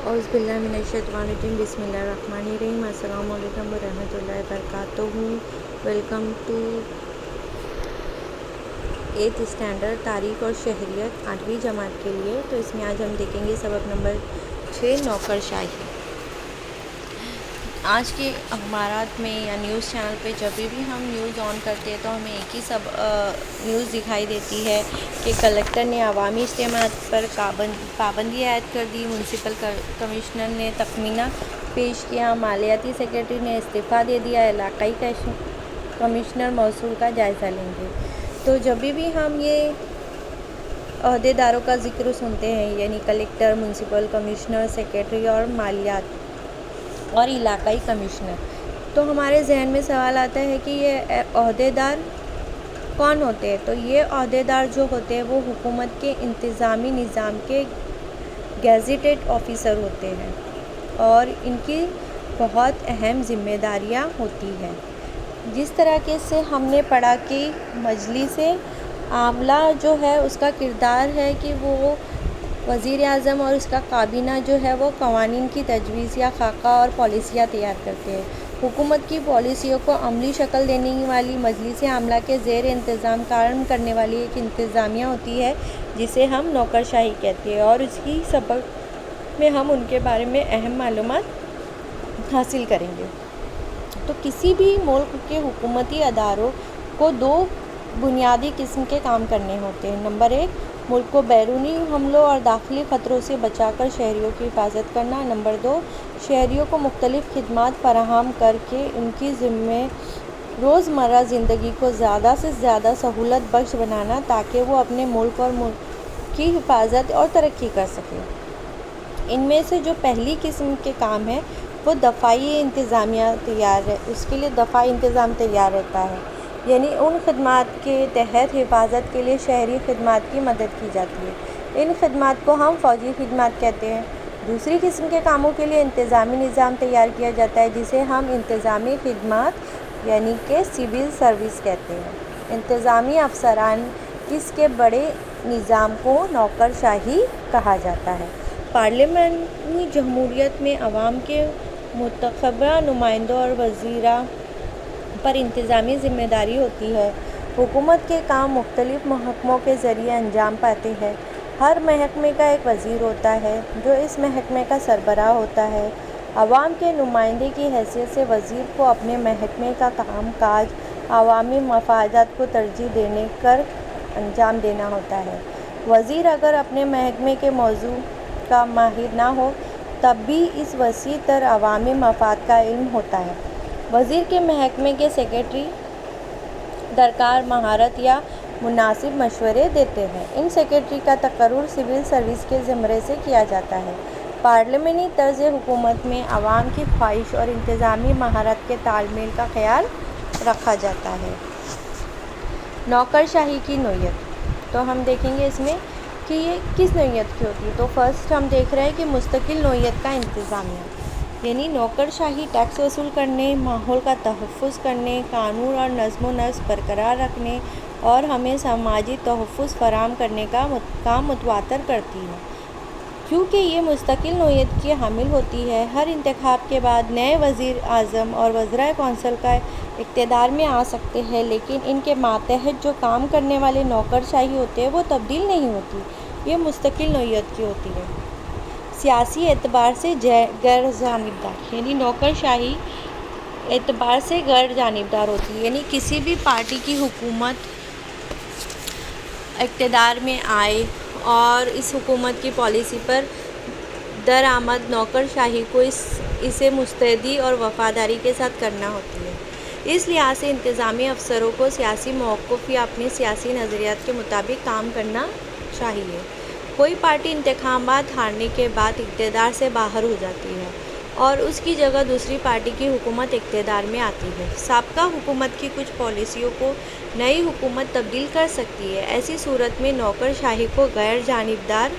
اعوذ باللہ من الشیطان الرجیم بسم اللہ الرحمن الرحیم السلام علیکم ورحمۃ اللہ وبرکاتہ. ویلکم ٹو 8th اسٹینڈرڈ تاریخ اور شہریت 8ویں جماعت کے لیے. تو اس میں آج ہم دیکھیں گے سبق نمبر 6 نوکر شاہی. آج کے اخبارات میں یا نیوز چینل پہ جب بھی ہم نیوز آن کرتے ہیں تو ہمیں ایک ہی نیوز دکھائی دیتی ہے کہ کلکٹر نے عوامی اجتماعات پر پابندی عائد کر دی، میونسپل کمشنر نے تخمینہ پیش کیا، مالیاتی سیکرٹری نے استعفیٰ دے دیا، علاقائی کمشنر موصول کا جائزہ لیں گے. تو جب بھی ہم یہ عہدے داروں کا ذکر سنتے ہیں، یعنی کلکٹر، میونسپل کمشنر، سیکرٹری اور مالیات اور علاقائی کمشنر، تو ہمارے ذہن میں سوال آتا ہے کہ یہ عہدے دار کون ہوتے ہیں؟ تو یہ عہدے دار جو ہوتے ہیں وہ حکومت کے انتظامی نظام کے گیزیٹڈ آفیسر ہوتے ہیں اور ان کی بہت اہم ذمہ داریاں ہوتی ہیں. جس طرح کے سے ہم نے پڑھا کہ مجلس عاملہ جو ہے اس کا کردار ہے کہ وہ وزیر اعظم اور اس کا کابینہ جو ہے وہ قوانین کی تجویز یا خاکہ اور پالیسیاں تیار کرتے ہیں. حکومت کی پالیسیوں کو عملی شکل دینے والی مجلس عاملہ کے زیر انتظام کام کرنے والی ایک انتظامیہ ہوتی ہے جسے ہم نوکر شاہی کہتے ہیں، اور اس کی سبق میں ہم ان کے بارے میں اہم معلومات حاصل کریں گے. تو کسی بھی ملک کے حکومتی اداروں کو دو بنیادی قسم کے کام کرنے ہوتے ہیں. نمبر 1، ملک کو بیرونی حملوں اور داخلی خطروں سے بچا کر شہریوں کی حفاظت کرنا. نمبر 2، شہریوں کو مختلف خدمات فراہم کر کے ان کی روزمرہ زندگی کو زیادہ سے زیادہ سہولت بخش بنانا تاکہ وہ اپنے ملک اور ملک کی حفاظت اور ترقی کر سکیں. ان میں سے جو پہلی قسم کے کام ہیں وہ دفاعی انتظامیہ اس کے لیے دفاعی انتظام تیار رہتا ہے، یعنی ان خدمات کے تحت حفاظت کے لیے شہری خدمات کی مدد کی جاتی ہے. ان خدمات کو ہم فوجی خدمات کہتے ہیں. دوسری قسم کے کاموں کے لیے انتظامی نظام تیار کیا جاتا ہے جسے ہم انتظامی خدمات یعنی کہ سول سروس کہتے ہیں. انتظامی افسران اس کے بڑے نظام کو نوکر شاہی کہا جاتا ہے. پارلیمانی جمہوریت میں عوام کے منتخبہ نمائندوں اور وزراء پر انتظامی ذمہ داری ہوتی ہے. حکومت کے کام مختلف محکموں کے ذریعے انجام پاتے ہیں. ہر محکمے کا ایک وزیر ہوتا ہے جو اس محکمے کا سربراہ ہوتا ہے. عوام کے نمائندے کی حیثیت سے وزیر کو اپنے محکمے کا کام کاج عوامی مفادات کو ترجیح دے کر انجام دینا ہوتا ہے. وزیر اگر اپنے محکمے کے موضوع کا ماہر نہ ہو تب بھی اس وسیع تر عوامی مفاد کا علم ہوتا ہے. وزیر کے محکمے کے سیکرٹری درکار مہارت یا مناسب مشورے دیتے ہیں. ان سیکرٹری کا تقرر سول سروس کے زمرے سے کیا جاتا ہے. پارلیمانی طرز حکومت میں عوام کی خواہش اور انتظامی مہارت کے تال میل کا خیال رکھا جاتا ہے. نوکر شاہی کی نوعیت تو ہم دیکھیں گے اس میں کہ یہ کس نوعیت کی ہوتی ہے. تو فرسٹ ہم دیکھ رہے ہیں کہ مستقل نوعیت کا انتظامیہ، یعنی نوکر شاہی ٹیکس وصول کرنے، ماحول کا تحفظ کرنے، قانون اور نظم و نسق برقرار رکھنے اور ہمیں سماجی تحفظ فراہم کرنے کا کام متواتر کرتی ہے. کیونکہ یہ مستقل نوعیت کی حامل ہوتی ہے، ہر انتخاب کے بعد نئے وزیر اعظم اور وزرائے کونسل کا اقتدار میں آ سکتے ہیں، لیکن ان کے ماتحت جو کام کرنے والے نوکر شاہی ہوتے ہیں وہ تبدیل نہیں ہوتی. یہ مستقل نوعیت کی ہوتی ہے. سیاسی اعتبار سے غیر جانبدار، یعنی نوکر شاہی اعتبار سے غیر جانبدار ہوتی ہے، یعنی کسی بھی پارٹی کی حکومت اقتدار میں آئے اور اس حکومت کی پالیسی پر درآمد نوکر شاہی کو اسے مستعدی اور وفاداری کے ساتھ کرنا ہوتی ہے. اس لحاظ سے انتظامی افسروں کو سیاسی موقف یا اپنے سیاسی نظریات کے مطابق کام کرنا چاہیے. کوئی پارٹی انتخابات ہارنے کے بعد اقتدار سے باہر ہو جاتی ہے اور اس کی جگہ دوسری پارٹی کی حکومت اقتدار میں آتی ہے. سابقہ حکومت کی کچھ پالیسیوں کو نئی حکومت تبدیل کر سکتی ہے. ایسی صورت میں نوکر شاہی کو غیر جانبدار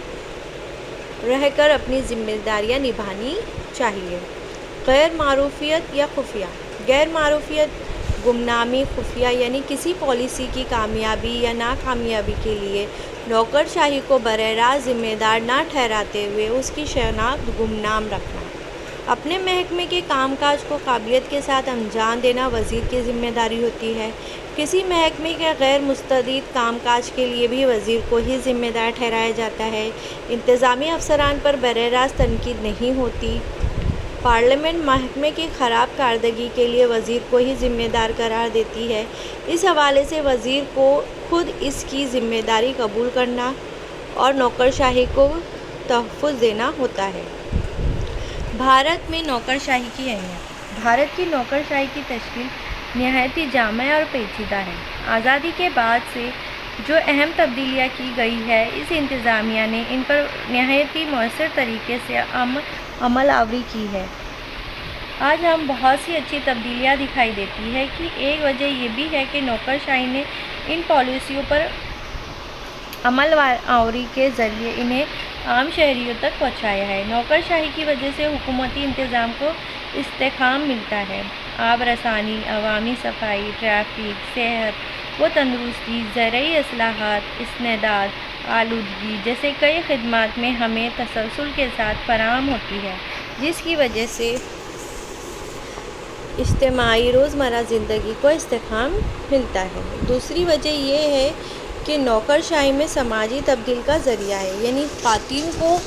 رہ کر اپنی ذمہ داریاں نبھانی چاہیے. غیر معروفیت یا خفیہ. غیر معروفیت गुमनामी खुफिया यानी किसी पॉलिसी की कामयाबी या नाकामयाबी के लिए नौकरशाही को बरह रास्त जिम्मेदार ना ठहराते हुए उसकी शनाख्त गुमनाम रखना। अपने महकमे के कामकाज को काबिलियत के साथ अंजाम देना वज़ीर की ज़िम्मेदारी होती है। किसी महकमे के गैर मुस्तदीद कामकाज के लिए भी वज़ीर को ही ज़िम्मेदार ठहराया जाता है। इंतज़ामी अफसरान पर बरह रास्त तनकीद नहीं होती। पार्लियामेंट महकमे की ख़राब कारदगी के लिए वज़ीर को ही ज़िम्मेदार करार देती है। इस हवाले से वज़ीर को खुद इसकी ज़िम्मेदारी कबूल करना और नौकरशाही को तहफ़्फ़ुज़ देना होता है। भारत में नौकरशाही की अहमियत। भारत की नौकरशाही की तश्कील नहायत ही जामा और पेचीदा है। आज़ादी के बाद से जो अहम तब्दीलियाँ की गई है, इस इंतज़ामिया ने इन पर नहायत ही मौसर तरीके से अमल आवरी की है। आज हम बहुत सी अच्छी तब्दीलियाँ दिखाई देती है कि एक वजह ये भी है कि नौकरशाही ने इन पॉलिसियों पर अमल आवरी के ज़रिए इन्हें आम शहरियों तक पहुँचाया है। नौकरशाही की वजह से हुकूमती इंतज़ाम को इस्तेकाम मिलता है। आब रसानी, अवामी सफाई, ट्रैफिक, सेहत व तंदुरुस्ती, ज़रई इस्लाहात, इस्नेदाद, आलूदगी जैसे कई खिदमात में हमें तसलसल के साथ फराहम होती है, जिसकी वजह से इज्तिमाई रोज़मर्रा ज़िंदगी को इस्तेकाम मिलता है। दूसरी वजह यह है कि नौकरशाही में समाजी तब्दील का ज़रिया है, यानी ख़वातीन को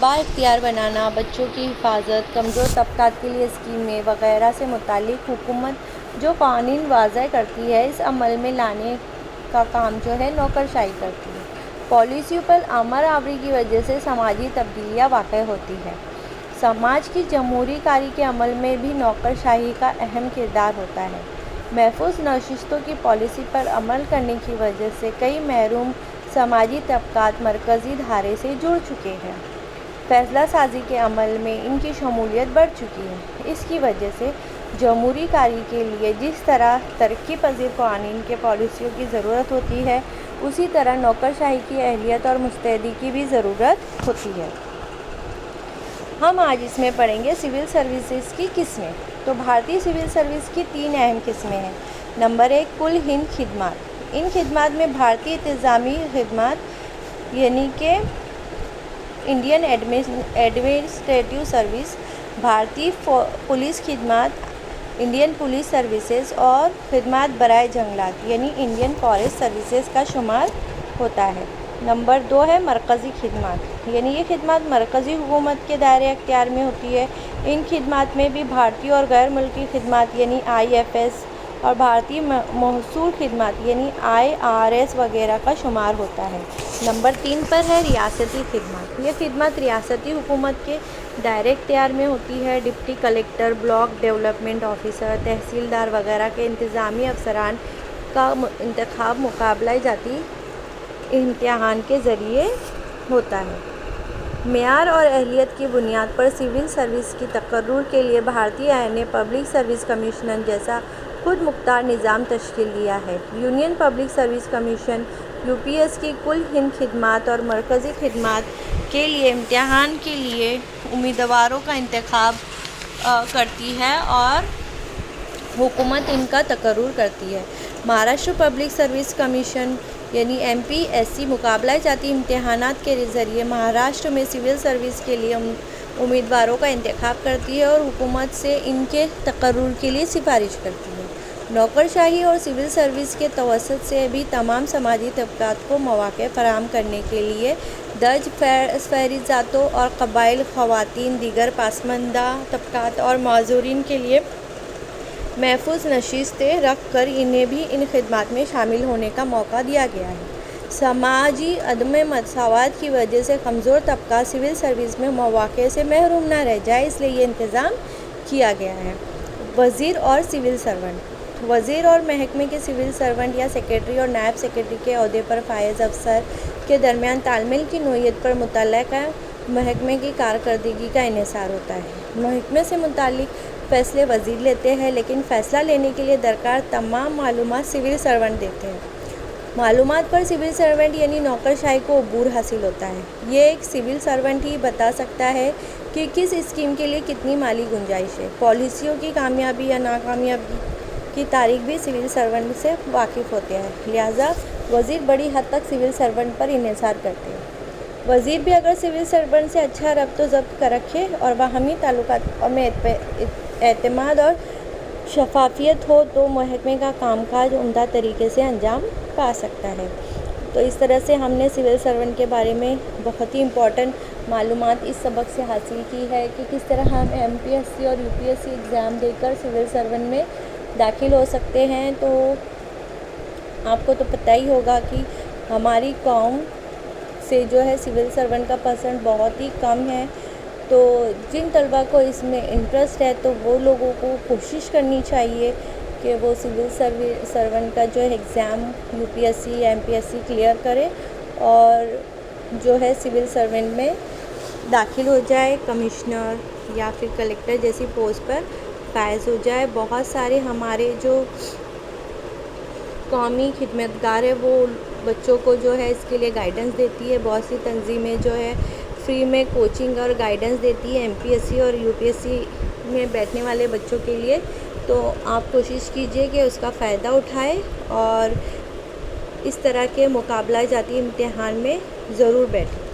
बाइख्तियार बनाना, बच्चों की हिफाजत, कमज़ोर तबक़ात के लिए स्कीमें वग़ैरह से मुताल्लिक़ हुकूमत जो क़ानून वाज़ह करती है, इस अमल में लाने का काम जो है नौकरशाही करती है। पॉलिसियों पर अमल आवरी की वजह से समाजी तब्दीलियाँ वाक़ई होती है। समाज की जमहूरी कारी के अमल में भी नौकरशाही का अहम किरदार होता है। महफूज नशिस्तों की पॉलिसी पर अमल करने की वजह से कई महरूम समाजी तबक़ात मरकज़ी धारे से जुड़ चुके हैं। फ़ैसला साजी के अमल में इनकी शमूलियत बढ़ चुकी है। इसकी वजह से जमहूरी कारी के लिए जिस तरह तरक्की पज़ीर क़ानून के पॉलिसियों की ज़रूरत होती है, उसी तरह नौकरशाही की अहलियत और मुस्तैदी की भी ज़रूरत होती है। हम आज इसमें पढ़ेंगे सिविल सर्विसेज की किस्में। तो भारतीय सिविल सर्विस की 3 अहम किस्में हैं। नंबर 1, कुल हिंद खिदमत। इन खिदमत में भारतीय इंतज़ामी खिदमत यानी कि इंडियन एडमिनिस्ट्रेटिव सर्विस, भारतीय पुलिस खिदमत इंडियन पुलिस सर्विसेज और खिदमत बराए जंगलात यानी इंडियन फॉरेस्ट सर्विसेज का शुमार होता है। नंबर 2 है मरकज़ी खिदमत, यानी ये खिदमत मरकज़ी हुकूमत के दायरे अख्तियार में होती है। इन खिदमत में भी भारतीय और गैर मुल्की खिदमत यानी IFS और भारतीय महसूल खिदमत यानी IRS वगैरह का शुमार होता है। नंबर 3 पर है रियासती खिदमत। यह खिदमत रियासती हुकूमत के दायरे अख्तियार में होती है। Deputy collector, block development officer, tehsildar वगैरह के इंतज़ामी अफसरान का इंतखाब मुकाबला जाती इम्तिहान के ज़रिए होता है। मेयार और अहलियत की बुनियाद पर सिविल सर्विस की तकर्रुर के लिए भारतीय आईन ने पब्लिक सर्विस कमीशन जैसा खुद मुख्तार निज़ाम तश्कील दिया है। Union public service commission UPS की कुल हिंद खिदमत और मरकज़ी खिदमत के लिए इम्तिहान के लिए उम्मीदवारों का इंतखाब करती है और हुकूमत इनका तकर्रुर करती है। महाराष्ट्र पब्लिक सर्विस कमीशन यानी MPSC मुकाबला जाती इम्तिहानात के ज़रिए महाराष्ट्र में सिविल सर्विस के लिए उम्मीदवारों का इंतखाब करती है और हुकूमत से इनके तकर्रुर के लिए सिफारिश करती है। नौकरशाही और सिविल सर्विस के तवस्सुत से भी तमाम समाजी तबक़ात को मौक़े फ़राहम करने के लिए दर्ज फहरिस्तातों और क़बाइल, ख़वातीन, दीगर पासमानदा तबक़ात और माज़ूरीन के लिए महफूज नशिस्तें रख कर इन्हें भी इन खिदमत में शामिल होने का मौका दिया गया है। समाजी अदम मसावात की वजह से कमज़ोर तबका सिविल सर्विस में मौक़े से महरूम न रह जाए, इसलिए ये इंतज़ाम किया गया है। वज़ीर और सिविल सर्वेंट। वज़ीर और महकमे के सिविल सर्वेंट या सेक्रेटरी और नायब सेक्रेटरी के अहदे पर फायज़ अफसर के दरमियान तालमेल की नोयत पर मुतल्लिक़ा महकमे की कारकर्दगी का इन्हिसार होता है। महकमे से मुताल्लिक़ फ़ैसले वज़ीर लेते हैं, लेकिन फ़ैसला लेने के लिए दरकार तमाम मालूमात सिविल सर्वेंट देते हैं। मालूमात पर सिविल सर्वेंट यानी नौकरशाही को अबूर हासिल होता है। ये एक सिविल सर्वेंट ही बता सकता है कि किस स्कीम के लिए कितनी माली गुंजाइश है, पॉलिसियों की कामयाबी या नाकामयाबी की तारीख भी सिविल सर्वेंट से वाकिफ़ होते हैं, लिहाजा वज़ीर बड़ी हद तक सिविल सर्वेंट पर इन्हिसार करते हैं। वज़ीर भी अगर सिविल सर्वेंट से अच्छा रब्त ज़ब्त कर रखे और बाहमी ताल्लुकात में एतमाद और शफाफियत हो तो महकमे का कामकाज उम्दा तरीके से अंजाम पा सकता है। तो इस तरह से हमने सिविल सर्वेंट के बारे में बहुत ही इम्पॉर्टेंट मालूमात इस सबक से हासिल की है कि किस तरह हम MPSC और UPSC एग्ज़ाम देकर सिविल सर्वेंट में दाखिल हो सकते हैं। तो आपको तो पता ही होगा कि हमारी कौम से जो है सिविल सर्वेंट का परसेंट बहुत ही कम है। तो जिन तलबा को इसमें इंटरेस्ट है तो वो लोगों को कोशिश करनी चाहिए कि वो सिविल सर्वेंट का जो है एग्ज़ाम UPSC या MPSC क्लियर करे और जो है सिविल सर्वेंट में दाखिल हो जाए, कमिश्नर या फिर कलेक्टर जैसी पोस्ट पर फायज हो जाए। बहुत सारे हमारे जो कौमी खिदमतगार है वो बच्चों को जो है इसके लिए गाइडेंस देती है। बहुत सी तंजीमें जो है फ्री में कोचिंग और गाइडेंस देती है MPSC और UPSC में बैठने वाले बच्चों के लिए। तो आप कोशिश कीजिए कि उसका फ़ायदा उठाएं और इस तरह के मुकाबला जाती इम्तिहान में ज़रूर बैठें।